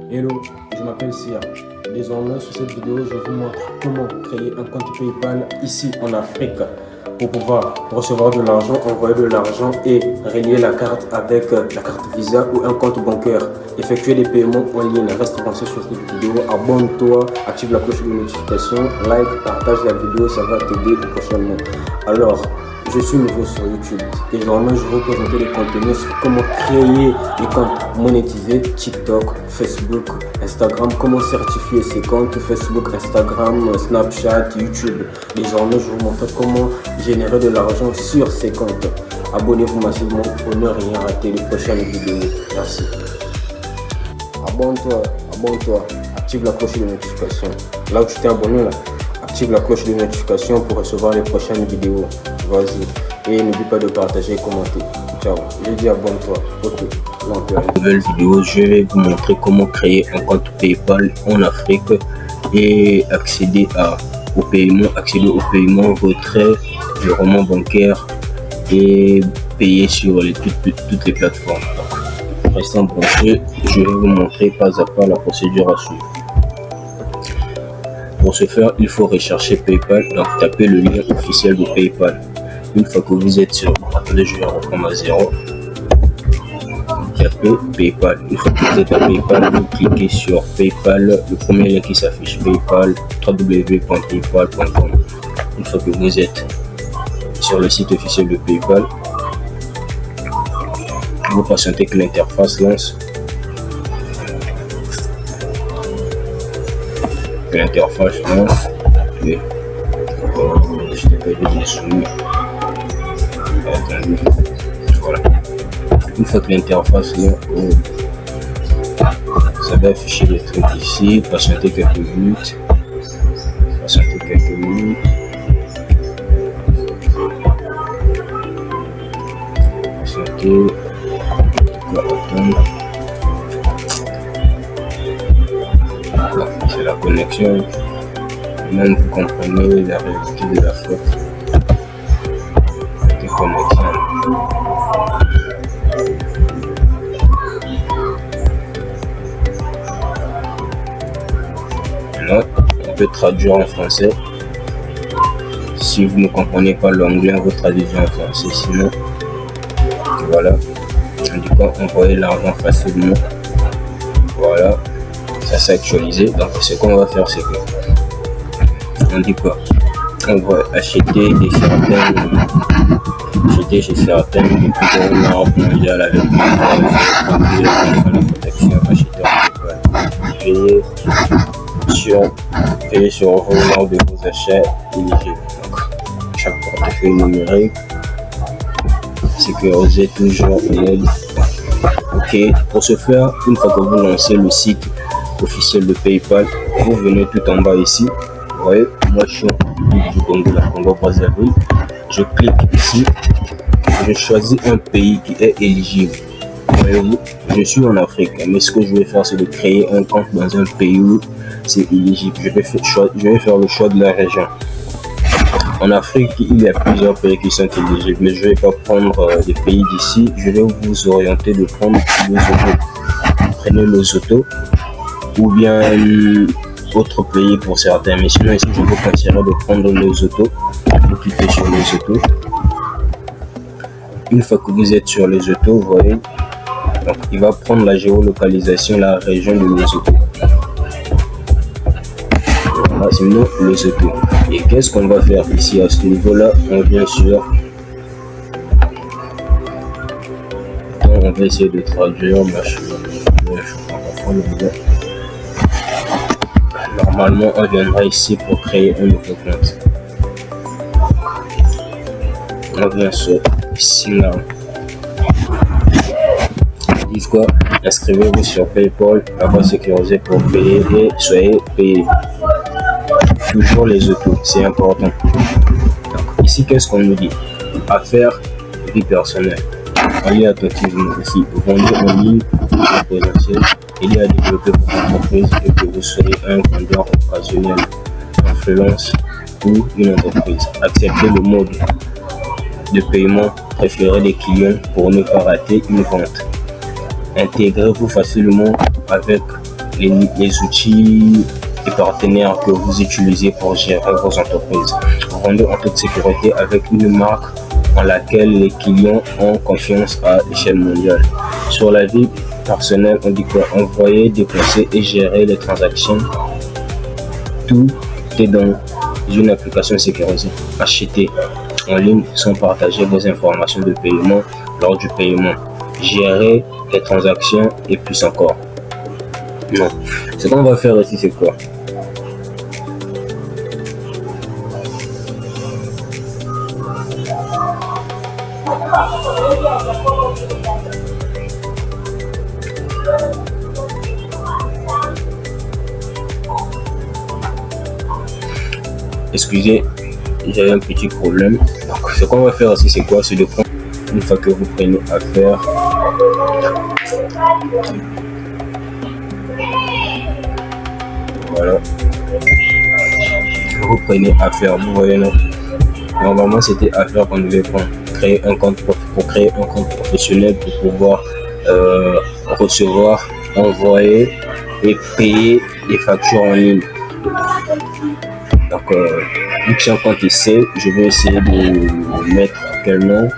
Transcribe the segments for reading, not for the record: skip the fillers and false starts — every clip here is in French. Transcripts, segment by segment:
Hello, je m'appelle Sia. Désormais, sur cette vidéo, je vous montre comment créer un compte PayPal ici en Afrique pour pouvoir recevoir de l'argent, envoyer de l'argent et relier la carte avec la carte Visa ou un compte bancaire. Effectuer des paiements en ligne. Reste branché sur cette vidéo, abonne-toi, active la cloche de notification, like, partage la vidéo, ça va t'aider prochainement. Alors, je suis nouveau sur YouTube. Désormais, je vais vous présenter des contenus sur comment créer des comptes monétisés, TikTok, Facebook, Instagram, comment certifier ces comptes, Facebook, Instagram, Snapchat, YouTube. Désormais, je vais vous montrer comment générer de l'argent sur ces comptes. Abonnez-vous massivement pour ne rien rater les prochaines vidéos. Merci. Abonne-toi, active la cloche de notification. Là où tu t'es abonné, là, active la cloche de notification pour recevoir les prochaines vidéos. Vas-y. Et n'oublie pas de partager et commenter. Ciao. Je dis abonne-toi. Ok. Nouvelle vidéo, je vais vous montrer comment créer un compte PayPal en Afrique et accéder au paiement, retrait, virement bancaire et payer sur toutes les plateformes. Donc, restant branché, je vais vous montrer pas à pas la procédure à suivre. Pour ce faire, il faut rechercher PayPal, donc tapez le lien officiel de PayPal. Une fois que vous êtes sur, attendez, je vais reprendre à zéro. Tapez PayPal. Une fois que vous êtes à PayPal, vous cliquez sur PayPal, le premier lien qui s'affiche, PayPal, www.paypal.com. Une fois que vous êtes sur le site officiel de PayPal, vous patientez que l'interface lance. L'interface lance. Et je t'ai pas dit soumis. Voilà. Une fois que l'interface là, ça va afficher les trucs ici. Patientez quelques minutes. C'est la connexion. Même vous comprenez la réalité de la faute. De connexion. Maintenant, on peut traduire en français. Si vous ne comprenez pas l'anglais, vous traduisez en français. Sinon, voilà. On dit quoi? Envoyer l'argent facilement. Voilà. Ça s'est actualisé. Donc, ce qu'on va faire, c'est que on dit quoi? On va acheter chez certaines des plus gros marques mondiales avec la protection, acheter en payer sur vos marques de vos achats éligibles. Donc, chaque portefeuille numérique, sécuriser toujours l'aide. Ok, pour ce faire, une fois que vous lancez le site officiel de PayPal, vous venez tout en bas ici. Vous voyez, moi je suis du Congo, la Congo-Brazzaville. Je clique ici, je choisis un pays qui est éligible. Voyez-vous, je suis en Afrique, mais ce que je vais faire, c'est de créer un compte dans un pays où c'est éligible. Je vais faire le choix de la région. En Afrique, il y a plusieurs pays qui sont éligibles, mais je ne vais pas prendre des pays d'ici. Je vais vous orienter de prendre Lesotho. Prenez Lesotho ou bien autre pays pour certains, mais sinon ici je vous conseillerais de prendre Lesotho. Vous cliquez sur Lesotho. Une fois que vous êtes sur Lesotho, vous voyez, donc il va prendre la géolocalisation, la région de Lesotho. Voilà, c'est nous Lesotho. Et qu'est-ce qu'on va faire ici à ce niveau-là? On vient sur, on va essayer de traduire. Normalement, on viendra ici pour créer un nouveau compte. On vient sur ici là. Ils disent quoi? Inscrivez-vous sur PayPal, avoir sécurisé pour payer et soyez payé. Toujours les autos, c'est important. Donc, ici, qu'est-ce qu'on nous dit? Affaires, vie personnelle. Allez attentivement ici. Vendez en ligne, présentiel. Il y a développé votre entreprise et que vous soyez un vendeur occasionnel, influence ou une entreprise. Acceptez le mode de paiement préféré des clients pour ne pas rater une vente. Intégrez-vous facilement avec les outils et partenaires que vous utilisez pour gérer vos entreprises. Rendez en toute sécurité avec une marque en laquelle les clients ont confiance à l'échelle mondiale. Sur la vie personnelle, on dit quoi? Envoyer, dépenser et gérer les transactions. Tout est dans une application sécurisée. Acheter en ligne sans partager vos informations de paiement lors du paiement. Gérer les transactions et plus encore. Non. Ce qu'on va faire ici, c'est quoi? Excusez, j'avais un petit problème. Donc, ce qu'on va faire ici, c'est quoi? C'est de prendre, une fois que vous prenez affaire, voilà, vous prenez affaire, vous voyez, non? Normalement, c'était affaire qu'on devait prendre. Créer un compte pour créer un compte professionnel pour pouvoir recevoir, envoyer et payer les factures en ligne. Donc, vu que c'est un compte essai, je vais essayer de mettre quel nom.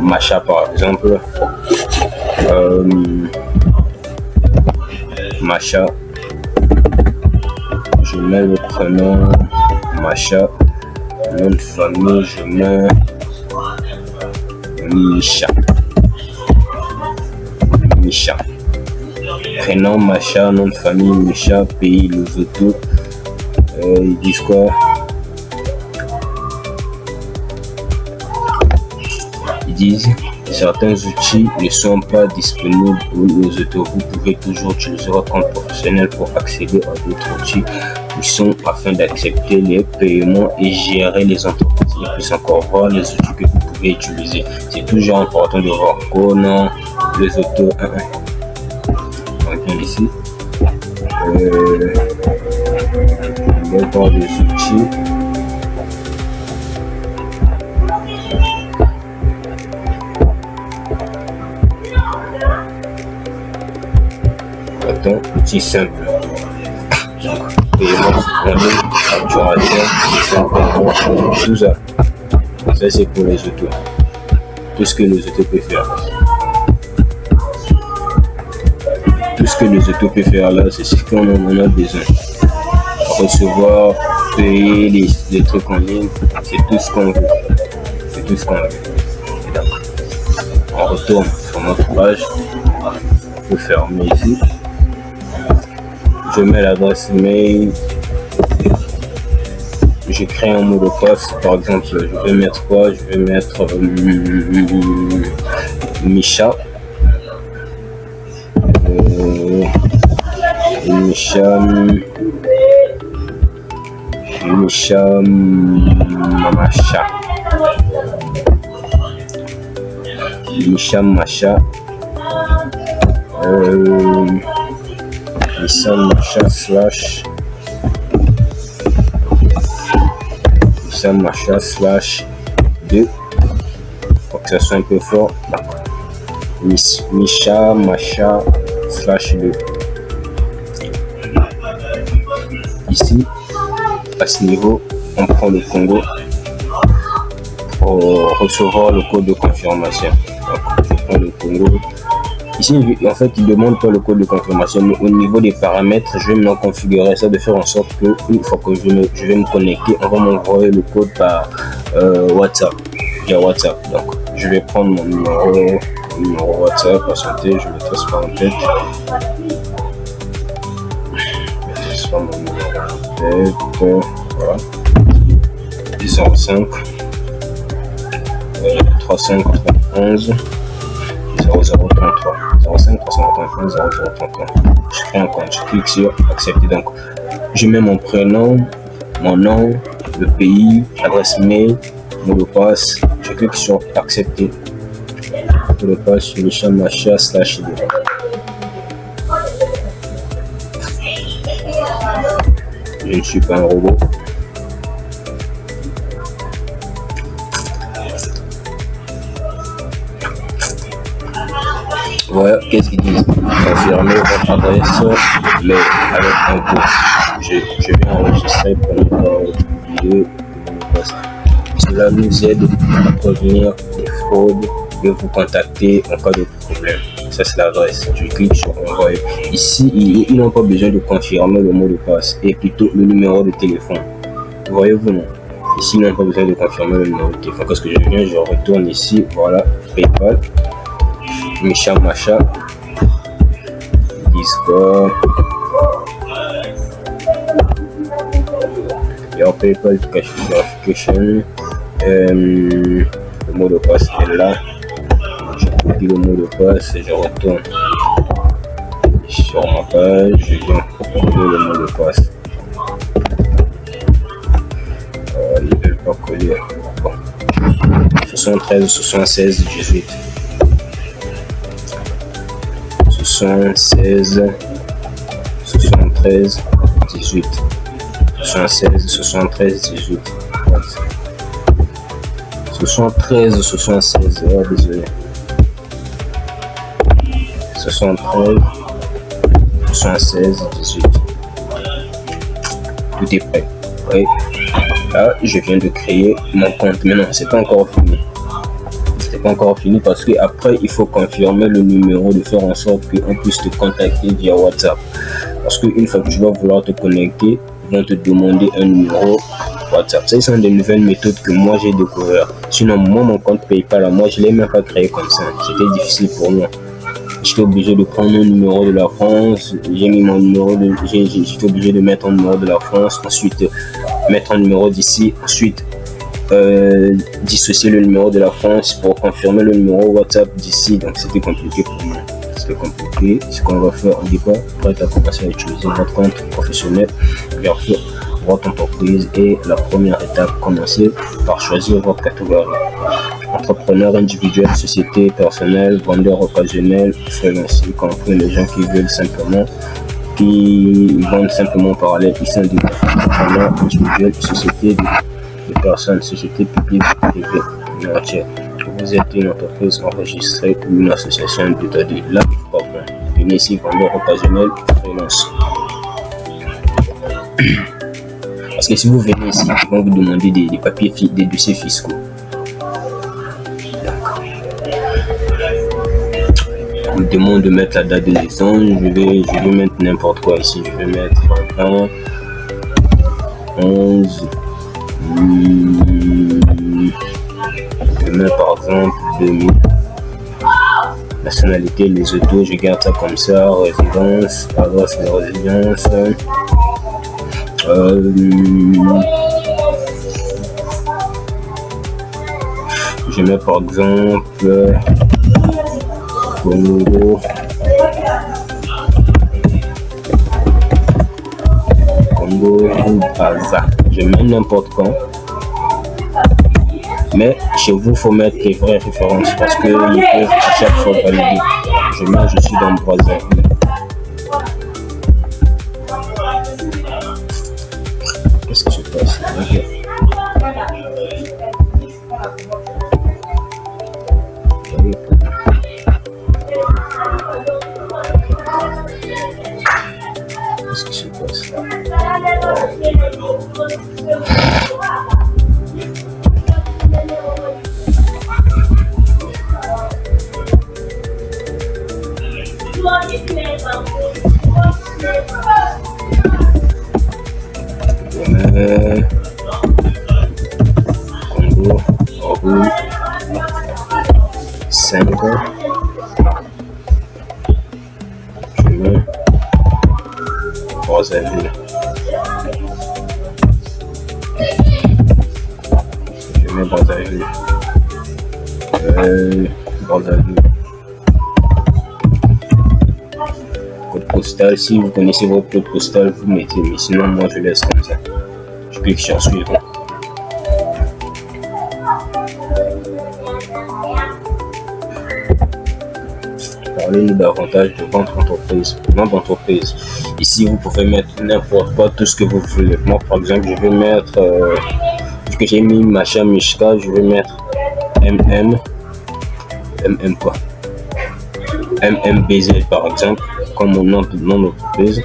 Macha par exemple. Macha. Je mets le prénom Macha. Nom de famille, je mets Micha. Micha. Prénom Macha, nom de famille Micha, pays Lesotho. Ils disent quoi? Ils disent certains outils ne sont pas disponibles pour Lesotho. Vous pouvez toujours utiliser votre compte professionnel pour accéder à d'autres outils qui sont afin d'accepter les paiements et gérer les entreprises. Et plus encore, voir les outils que vous pouvez utiliser. C'est toujours important de voir Conan, Lesotho 1. On vient ici. On va voir les outils. Attends, outil simple. Paiement en ligne, facturation, simplement, tout ça. Ça c'est pour les autos. Tout ce que les autos peuvent faire. Tout ce que les autos peuvent faire là, c'est ce qu'on en a besoin. Recevoir, payer les trucs en ligne, c'est tout ce qu'on veut. C'est tout ce qu'on veut. D'accord. On retourne sur notre page. On peut fermer ici. Je mets l'adresse mail. Je crée un mot de passe. Par exemple, je vais mettre quoi? Je vais mettre Micha. Micha Macha. Micha Macha. Macha slash Macha slash 2 pour que ça soit un peu fort. Micha Macha slash 2. Ici, à ce niveau, on prend le Congo pour recevoir le code de confirmation. Donc, je prends le Congo. Ici, en fait, il ne demande pas le code de confirmation, mais au niveau des paramètres, je vais maintenant configurer ça de faire en sorte que une fois que je vais me connecter, on va m'envoyer le code par WhatsApp, via WhatsApp. Donc, je vais prendre mon numéro WhatsApp, patienter, je mettrai ça en tête. Je mettrai ça mon numéro en tête, voilà. 05 391 0033 05 391 0033. Je crée un compte, je clique sur accepter. Donc je mets mon prénom, mon nom, le pays, l'adresse mail, mot de passe. Je clique sur accepter. Mot de passe sur le champ Macha slash 2. Je ne suis pas un robot. Voilà, qu'est-ce qu'ils disent? Confirmez votre adresse mail avec un code. Je vais enregistrer pour ne pas oublier le mot de passe. Cela nous aide à prévenir les fraudes et vous contacter en cas de problème. Ça, c'est l'adresse. Je clique sur envoyer. Ici, ils n'ont pas besoin de confirmer le mot de passe et plutôt le numéro de téléphone. Voyez-vous, non? Ici, ils n'ont pas besoin de confirmer le numéro de téléphone. Qu'est-ce que je viens? Je retourne ici. Voilà, PayPal. Micha Macha. Discord. Your PayPal verification. Le mot de passe est là. Je copie le mot de passe et je retourne sur ma page. Je viens coller le mot de passe. Ils ne veulent pas coller. Bon. 73, 76, 18. 76, 73, 18. 76, 73, 18. 73, 76, oh, désolé. 73, 76, 18. Tout est prêt. Oui. Là, je viens de créer mon compte. Mais non, c'est pas encore fini. C'est pas encore fini parce que après, il faut confirmer le numéro, de faire en sorte qu'on puisse te contacter via WhatsApp. Parce qu'une fois que tu vas vouloir te connecter, ils vont te demander un numéro WhatsApp. Ça, ce sont des nouvelles méthodes que moi j'ai découvert. Sinon, moi, mon compte PayPal, moi, je l'ai même pas créé comme ça. C'était difficile pour moi. J'étais obligé de prendre un numéro de la France. J'ai mis mon numéro de. J'étais obligé de mettre un numéro de la France. Ensuite, mettre un numéro d'ici. Ensuite, dissocier le numéro de la France pour confirmer le numéro WhatsApp d'ici. Donc, c'était compliqué pour moi. C'était compliqué. Ce qu'on va faire, on dit quoi? Prêt à commencer à utiliser votre compte professionnel, bien sûr, votre entreprise. Et la première étape, commencez par choisir votre catégorie. Entrepreneur individuel, société personnelle, vendeur occasionnel, freelance, y compris les gens qui veulent simplement, qui vendent simplement en parallèle. Ici, on dit entrepreneur individuel, société de personnes, société publique, privée, financière. Vous êtes une entreprise enregistrée ou une association d'état de là, il faut pas venir ici, vendeur occasionnel, freelance. Parce que si vous venez ici, ils vont vous demander des papiers, des dossiers fiscaux. On me demande de mettre la date de naissance. Je vais mettre n'importe quoi ici. Je vais mettre 1, 11, je mets par exemple 2000. Nationalité, les autos, je garde ça comme ça. Résidence, adresse de résidence. Je mets par exemple Congo, Braza. Je mets n'importe quoi. Mais chez vous, il faut mettre les vraies références parce qu'ils peuvent à chaque fois valider. Je mets, je suis dans Braza. Qu'est-ce qui se passe? Okay. Qu'est-ce qui se passe? Congo, Oru, 5. Je mets Brazzaville. Je mets Brazzaville. Brazzaville. Code postal, si vous connaissez votre code postal, vous mettez, mais sinon moi je laisse comme ça. Je clique sur suivre. Parlez-nous davantage de votre entreprise. Notre entreprise. Ici, vous pouvez mettre n'importe quoi, tout ce que vous voulez. Moi, par exemple, je vais mettre, vu que j'ai mis Macha Mishka, je vais mettre MM quoi. MMBZ par exemple, comme mon nom d'entreprise.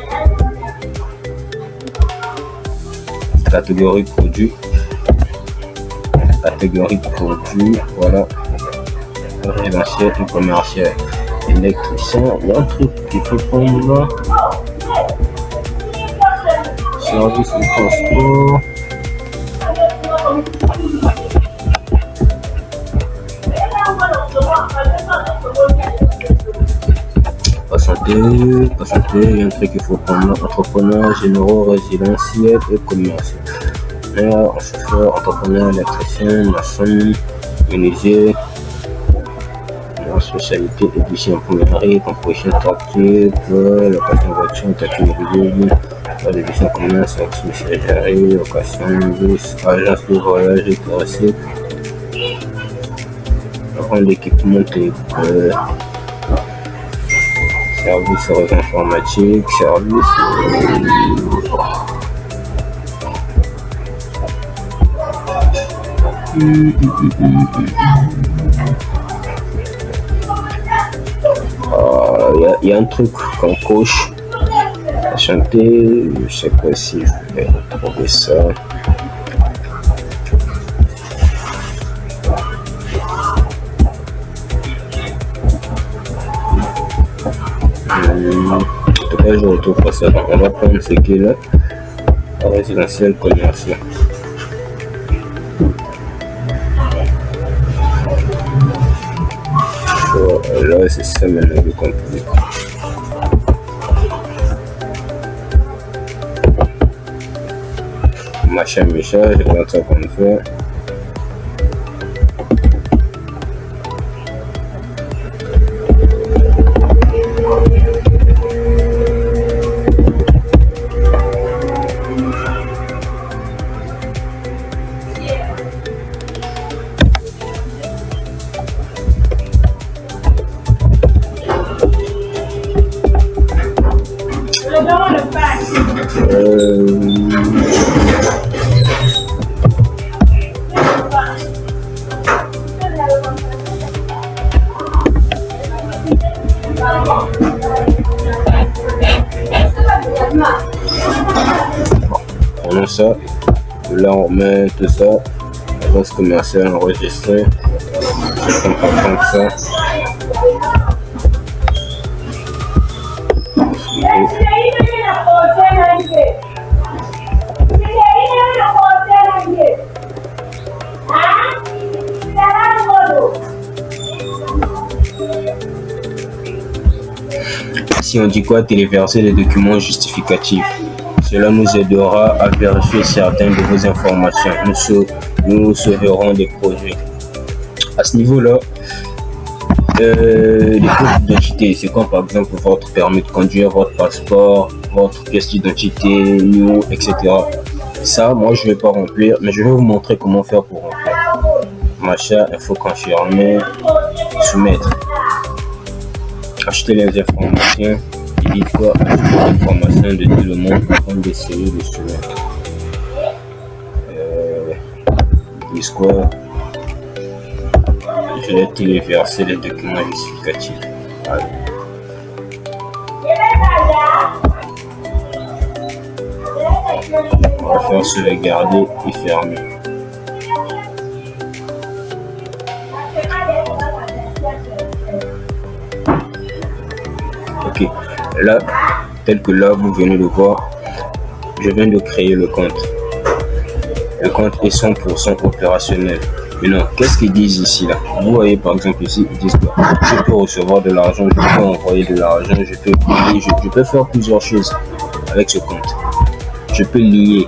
Catégorie produit, voilà, résidentiel et commercial, électricien. Il y a un truc qu'il faut prendre là, service de transport, patienter, il y a un truc qu'il faut prendre, entrepreneur, généraux, résidentiel et commercial. Chauffeur, entrepreneur, électricien, maçon, menuisier, spécialité, édition imprimerie, composition tactile, location voiture, tactile, l'édition commerce, messagerie, location, bus, agence de voyage et touristique, rendre l'équipement téléphone, service réseau informatique, service. Il y a un truc qu'on coche à chanter, je sais pas si je vais retrouver ça. En tout cas, je retrouve pas ça. On va prendre ce qui est là, résidentiel commercial. Là, c'est ça maintenant le contenu. Machin, je regarde ça comme ça. Prenons ça, là on met tout ça, agence commerciale enregistrée, je comprends comme ça. Ici on dit quoi? Téléverser les documents justificatifs. Cela nous aidera à vérifier certaines de vos informations. Nous sauverons des projets. À ce niveau-là, les pièces d'identité, c'est comme par exemple votre permis de conduire, votre passeport, votre pièce d'identité, etc. Ça, moi, je ne vais pas remplir, mais je vais vous montrer comment faire pour remplir. Machin, il faut confirmer, soumettre. Acheter les informations. Il dit quoi? Acheter les informations de tout le monde avant d'essayer de soumettre. Ils disent quoi? Je vais téléverser les documents justificatifs. Voilà. On va faire sauvegarder et fermer. Ok, là, tel que là vous venez de voir, je viens de créer le compte. Le compte est 100% opérationnel. Maintenant, qu'est-ce qu'ils disent ici là? Vous voyez par exemple ici, ils disent que je peux recevoir de l'argent, je peux envoyer de l'argent, je peux payer, je peux faire plusieurs choses avec ce compte. Je peux lier.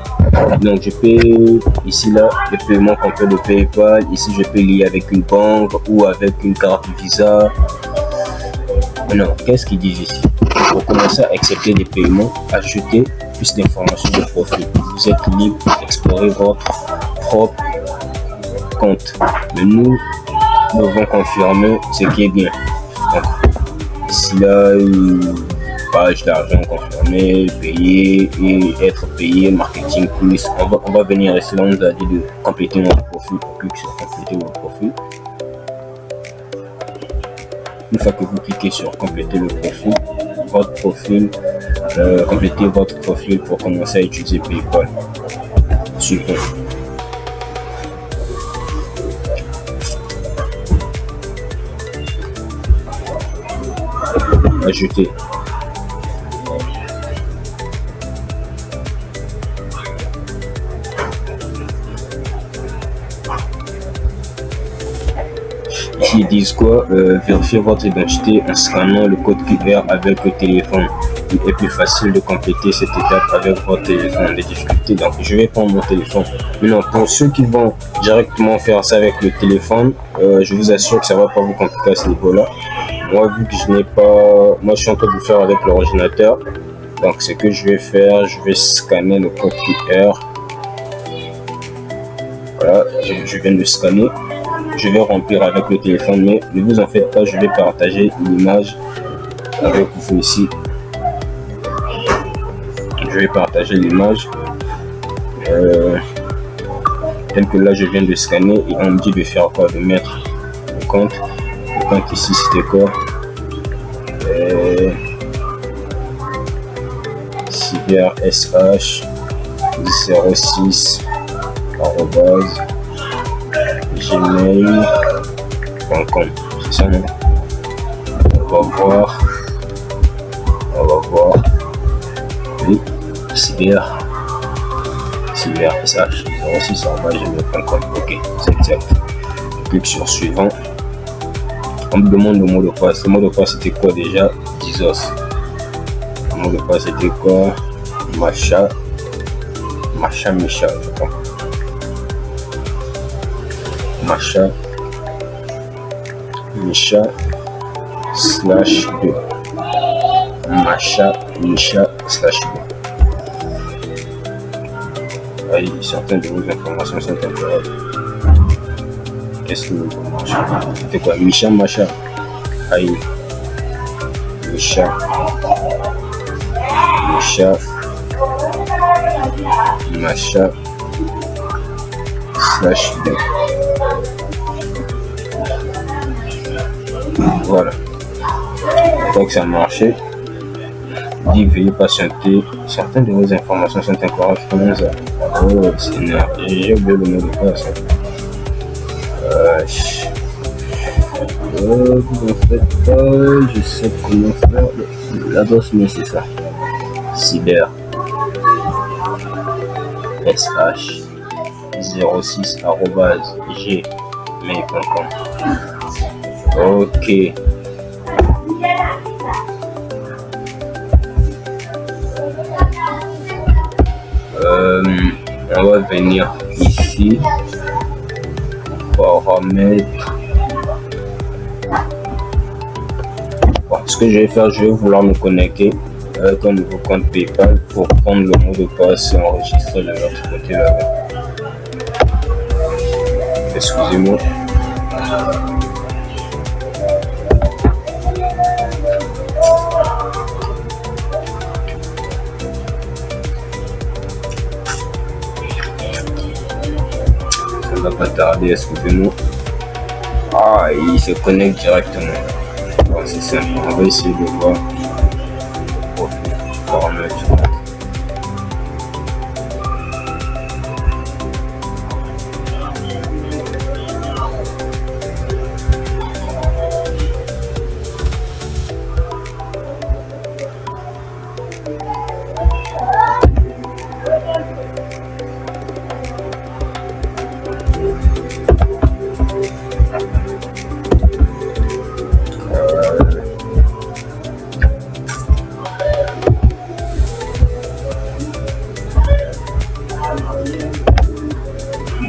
Donc je peux ici là le paiement qu'on fait de PayPal. Ici je peux lier avec une banque ou avec une carte Visa. Maintenant, qu'est-ce qu'ils disent ici? Pour commencer à accepter des paiements, ajouter plus d'informations de profil. Vous êtes libre d'explorer votre propre compte. Mais nous devons confirmer ce qui est bien. Donc, ici là, page d'argent confirmé, payer et être payé, marketing plus. On va venir ici là, on nous a dit de compléter notre profil. On clique sur compléter mon profil. Une fois que vous cliquez sur compléter le profil, complétez votre profil pour commencer à utiliser PayPal. Super. Ajouter. Ici ils disent quoi? Vérifier votre identité en scannant le code QR avec le téléphone. Il est plus facile de compléter cette étape avec votre téléphone. Les difficultés, donc je vais prendre mon téléphone. Maintenant, pour ceux qui vont directement faire ça avec le téléphone, je vous assure que ça va pas vous compliquer à ce niveau-là. Moi, vu que je n'ai pas, moi je suis en train de le faire avec l'ordinateur. Donc ce que je vais faire, je vais scanner le code QR. Voilà, je viens de scanner. Je vais remplir avec le téléphone, mais ne vous en faites pas, je vais partager l'image avec vous ici. Je vais partager l'image telle que là je viens de scanner et on me dit de faire quoi, de mettre le compte. Le compte ici c'était quoi? Cyber SH 06 @gmail.com, c'est ça, non? On va voir. Oui, cyber SH 06 @gmail.com. Ok, c'est exact. Je clique sur suivant. On me demande le mot de passe. Le mot de passe c'était quoi déjà? Dizos. Le mot de passe c'était quoi? Macha, je crois. Micha /2. Aïe, certaines de vos informations sont incorrectes. Qu'est-ce que vous commencez? C'était quoi? Macha. Aïe. Micha /2. Voilà. Donc ça a marché. Dit veuillez patienter. Certaines de vos informations sont incorrectes. Comment ça? Oh, c'est énorme. J'ai oublié le mot de passe. Vous en faites pas. Je sais comment faire. L'adresse mail c'est ça. Cyber SH 06 @gmail.com. Ok. On va venir ici, paramètres. Bon, ce que je vais faire, je vais vouloir me connecter avec un nouveau compte PayPal pour prendre le mot de passe et enregistrer de l'autre côté là. Excusez-moi. Ça va pas tarder, excusez-moi. Ah, il se connecte directement. Bon, c'est simple, on va essayer de voir. Paramètres.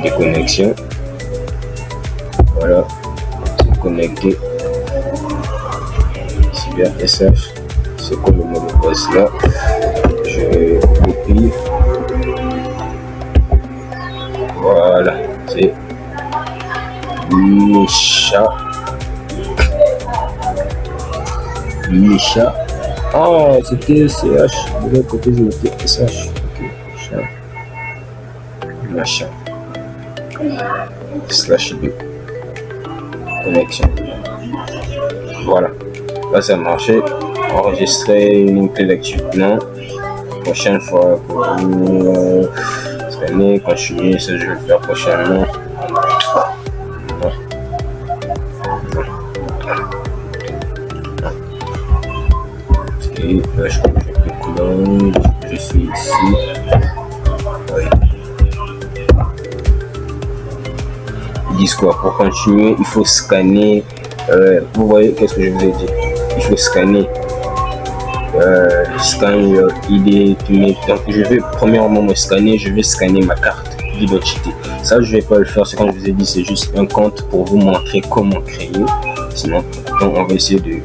Déconnexion. Voilà, c'est connecté. Cyber SH, c'est quoi le mot de passe là? Je copie. Voilà, c'est Micha. Ah, c'était CH. De l'autre côté, c'était SH. Ok, Macha /2. connexion. Voilà, là ça marchait. Enregistrer une clé d'activement. Prochaine fois pour vous scanner, continuer, ça je vais le faire prochainement. Et là je clone, je suis ici. Oui. Ils disent quoi? Pour continuer, il faut scanner. Vous voyez, qu'est-ce que je vous ai dit? Il faut scanner. Scan your ID. Donc, je vais premièrement me scanner. Je vais scanner ma carte d'identité. Ça, je vais pas le faire. C'est comme je vous ai dit, c'est juste un compte pour vous montrer comment créer. Sinon, donc, on va essayer de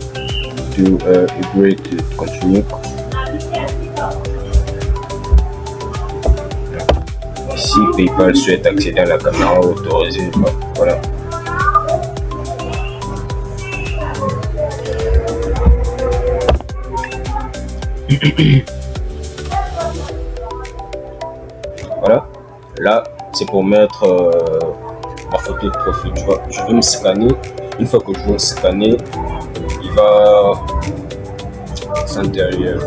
continuer. Si PayPal souhaite accéder à la caméra autorisée, voilà. Voilà, là c'est pour mettre ma photo de profil. Tu vois, je vais me scanner. Une fois que je vais me scanner, il va s'intérieur.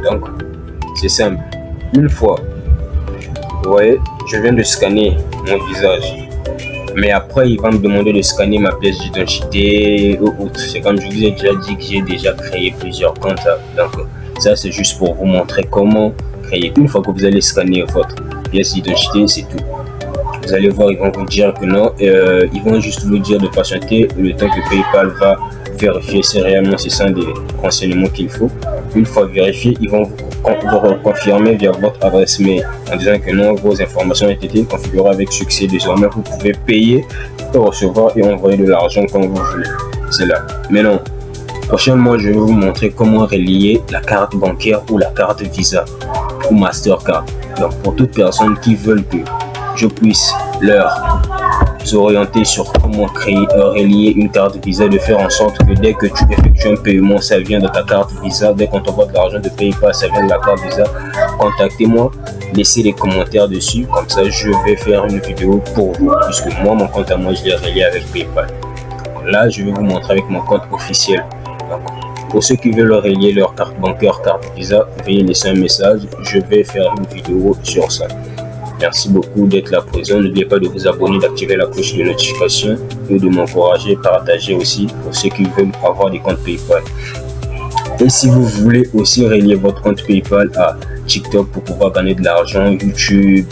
Donc, c'est simple. Une fois, vous voyez, je viens de scanner mon visage. Mais après, il va me demander de scanner ma pièce d'identité ou autre. C'est comme je vous ai déjà dit que j'ai déjà créé plusieurs comptes. Donc, ça, c'est juste pour vous montrer comment créer. Une fois que vous allez scanner votre pièce d'identité, c'est tout. Vous allez voir, ils vont vous dire que non. Ils vont juste vous dire de patienter le temps que PayPal va vérifier si réellement ce sont des renseignements qu'il faut. Une fois vérifié, ils vont vous confirmer via votre adresse mail en disant que non, vos informations ont été configurées avec succès. Désormais, vous pouvez payer, recevoir et envoyer de l'argent quand vous voulez. C'est là. Mais non, prochainement, je vais vous montrer comment relier la carte bancaire ou la carte Visa ou Mastercard. Donc, pour toute personne qui veut que je puisse leur orienter sur comment relier une carte Visa, de faire en sorte que dès que tu effectues un paiement, ça vient de ta carte Visa. Dès qu'on t'envoie de l'argent de PayPal, ça vient de la carte Visa. Contactez-moi, laissez les commentaires dessus, comme ça je vais faire une vidéo pour vous, puisque moi, mon compte à moi, je l'ai relié avec PayPal. Là, je vais vous montrer avec mon compte officiel. Donc, pour ceux qui veulent relier leur carte bancaire, carte Visa, veuillez laisser un message. Je vais faire une vidéo sur ça. Merci beaucoup d'être là présent. N'oubliez pas de vous abonner, d'activer la cloche de notification et de m'encourager, partager aussi pour ceux qui veulent avoir des comptes PayPal. Et si vous voulez aussi relier votre compte PayPal à TikTok pour pouvoir gagner de l'argent, YouTube,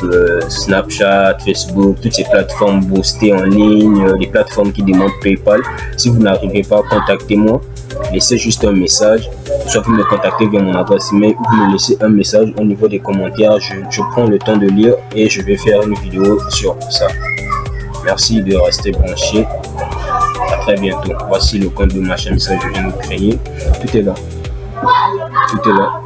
Snapchat, Facebook, toutes ces plateformes boostées en ligne, les plateformes qui demandent PayPal, si vous n'arrivez pas, contactez-moi. Laissez juste un message, soit vous me contactez via mon adresse email ou vous me laissez un message au niveau des commentaires. Je prends le temps de lire et je vais faire une vidéo sur ça. Merci de rester branché. À très bientôt. Voici le compte de ma chaîne que je viens de créer. Tout est là. Tout est là.